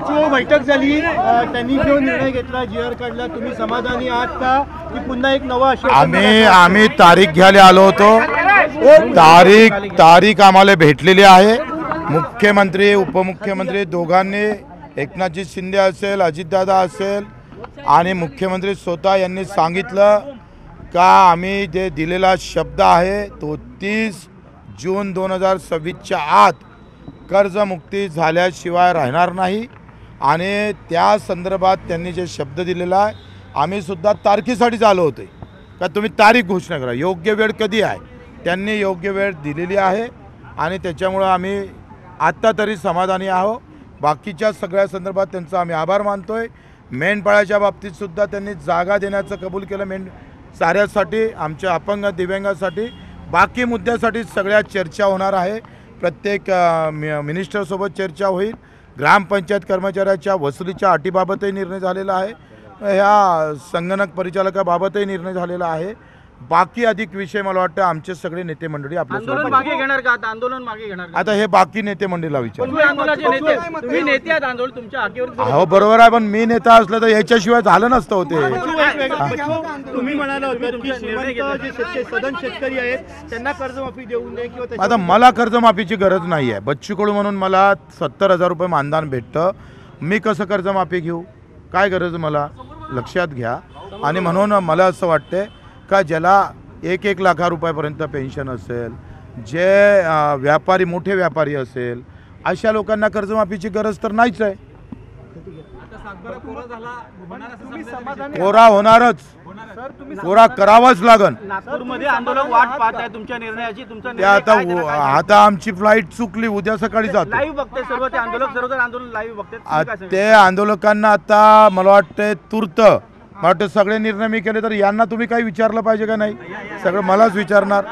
बच्चू बैठक झाली, त्यांनी जो निर्णय घेतला, जीआर काढला, तुम्ही समाधानी आहात का की पुन्हा एक नवा आम्ही तारीख घ्यायला आलो होतो. तारीख आम्हाला भेटलेली आहे. मुख्यमंत्री उपमुख्यमंत्री दोघांनी, एकनाथजी शिंदे असेल, अजितदादा असेल आणि मुख्यमंत्री स्वतः यांनी सांगितलं का आम्ही जे दिलेला शब्द आहे तो 30 जून 2026च्या आत कर्जमुक्ती झाल्याशिवाय राहणार नाही. आणि त्या संदर्भात त्यांनी जे शब्द दिलेला आहे, आम्ही सुद्धा तारखेसाठीच आलो होते का तुम्ही तारीख घोषणा करा, योग्य वेळ कधी आहे. त्यांनी योग्य वेळ दिलेली आहे आणि त्याच्यामुळं आम्ही आत्ता तरी समाधानी आहोत. बाकीच्या सगळ्या संदर्भात त्यांचा आम्ही आभार मानतोय. मेंढपाळाच्या बाबतीतसुद्धा त्यांनी जागा देण्याचं कबूल केलं, साऱ्यासाठी, आमच्या अपंग दिव्यांगासाठी. बाकी मुद्द्यासाठी सगळ्या चर्चा होणार आहे. प्रत्येक मिनिस्टरसोबत चर्चा होईल. ग्रामपंचायत कर्मचाऱ्याच्या वसुलीच्या अटीबाबतही निर्णय झालेला आहे. ह्या संगणक परिचालकाबाबतही निर्णय झालेला आहे. बाकी अधिक विषय मला वाटतं आमचे सगळे नेते मंडळी आंदोलन मागे घेणार का? आंदोलन मागे घेणार का? आता हे बाकी नेते मंडळीला विचार. हो बरोबर आहे, पण मी नेता असलं तर याच्याशिवाय झालं नसतं होते. तुम्ही म्हणाला होता की सदन शेतकरी आहेत त्यांना कर्जमाफी देऊन द्या किंवा आता मला कर्जमाफीची गरज नाही आहे. बच्चू कडू म्हणून मला 70,000 रुपये मानधन भेटतं. मी कसं कर्जमाफी घेऊ? काय गरज मला? लक्षात घ्या. आणि म्हणून मला असं वाटतं का ज्याला 1-1 लाख रुपयापर्यंत पेन्शन असेल, जे व्यापारी मोठे व्यापारी असेल, अशा लोकांना कर्जमाफीची गरज तर नाहीच आहे. कोरा होणारच, कोरा करावाच लागन. नागपूरमध्ये आंदोलक वाट पाहत आहे तुमच्या निर्णयाची. आता आमची फ्लाईट चुकली, उद्या सकाळी जातो. लाईव्ह बघते सर्व ते आंदोलक, सर्व आंदोलन लाईव्ह बघते. ते आंदोलकांना आता मला वाटतं तूर्त, मला वाटतं सगळे निर्णय मी केले तर यांना तुम्ही काही विचारलं पाहिजे का नाही? सगळं मलाच विचारणार.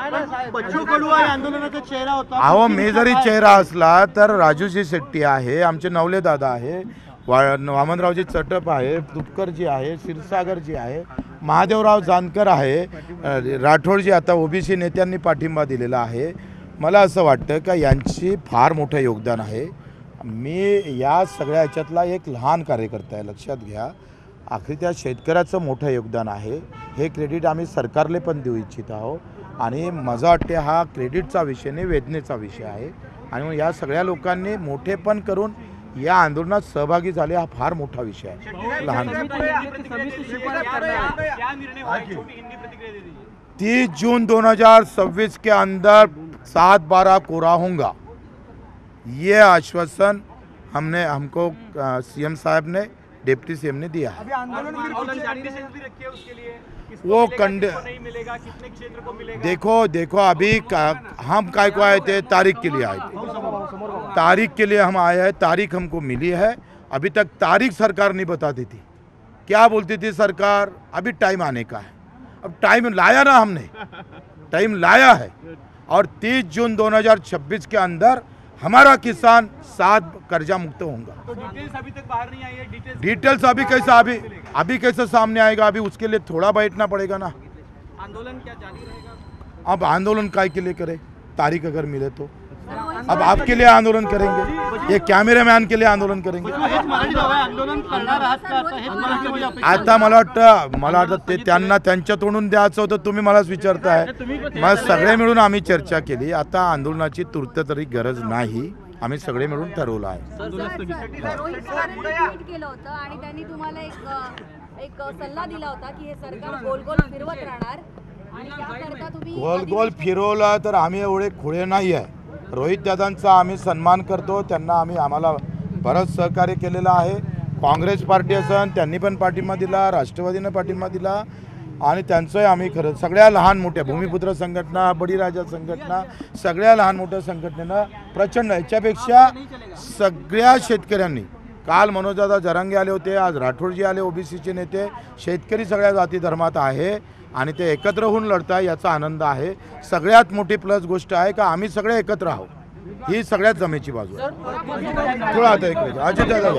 बच्चू कडू आंदोलनाचा चेहरा होता. अहो मी जरी चेहरा असला तर राजूजी शेट्टी आहे, आमचे नवले दादा आहे, वामनरावजी चटप आहे, तुपकरजी आहे, क्षीरसागरजी आहे, महादेवराव जानकर आहे, राठोडजी आता ओबीसी नेत्यांनी पाठिंबा दिलेला आहे. मला असं वाटतं का यांची फार मोठं योगदान आहे. मी या सगळ्या ह्याच्यातला एक लहान कार्यकर्ता आहे, लक्षात घ्या. आखरी त्या शेतकऱ्याचं मोठं योगदान आहे. हे क्रेडिट आम्ही सरकारला पण देऊ इच्छित आहोत. आणि माझं वाटते हा क्रेडिटचा विषय नाही, वेदनेचा विषय आहे. आणि या सगळ्या लोकांनी मोठेपण करून या आंदोलनात सहभागी झाले, हा फार मोठा विषय आहे. लहान 30 जून 2026 के अंदर 7-12 कोरा होगा, ये आश्वासन हमको सीएम साहब ने, डिप्टी सीएम ने दिया है. वो देखो अभी हम काय को आए थे, तारीख के लिए आए थे. तारीख के लिए हम आए हैं. तारीख हमको मिली है. अभी तक तारीख सरकार नहीं बताती थी. क्या बोलती थी सरकार? अभी टाइम आने का है. अब टाइम लाया ना, हमने टाइम लाया है. और 30 जून 2026 के अंदर हमारा किसान 7 कर्जा मुक्त होगा. तो डिटेल्स अभी तक बाहर नहीं आई है. डिटेल्स अभी कैसे सामने आएगा? अभी उसके लिए थोड़ा बैठना पड़ेगा ना. आंदोलन क्या जारी रहेगा? अब आंदोलन काय के लिए करे? तारीख अगर मिले तो अब आपके लिए आंदोलन करेंगे, ये कॅमेरामॅन के लिए आंदोलन करेंगे. आता मला वाटतं ते त्यांना त्यांच्या तोंडून द्यायचं होतं. तुम्ही मलाच विचारताय. मग सगळे मिळून आम्ही चर्चा केली. आता आंदोलनाची तूर्त तरी गरज नाही, आम्ही सगळे मिळून ठरवलं आहे. एक सल्ला दिला होता की हे सरकार गोल गोल फिरवत राहणार आणि त्याकरता तुम्ही गोल गोल फिरवला तर आम्ही एवढे खुळे नाही आहे. रोहित दादांचा आम्ही सन्मान करतो. त्यांना आम्हाला बरंच सहकार्य केलेलं आहे. काँग्रेस पार्टी असन त्यांनी पण पाठिंबा दिला, राष्ट्रवादीनं पाठिंबा दिला. आणि त्यांचंही आम्ही खरं सगळ्या लहान मोठ्या भूमिपुत्र संघटना, बळीराजा संघटना, सगळ्या लहान मोठ्या संघटनेनं प्रचंड, याच्यापेक्षा सगळ्या शेतकऱ्यांनी, काल मनोजदादा जरांगे आले होते, आज राठोडजी आले, ओबीसीचे नेते. शेतकरी सगळ्या जाती धर्मात आहे आणि ते एकत्र होऊन लढताय, याचा आनंद आहे. सगळ्यात मोठी प्लस गोष्ट आहे का आम्ही सगळे एकत्र आहोत, ही सगळ्यात जमेची बाजू आहे. थोडा आता इकडे अजित दादा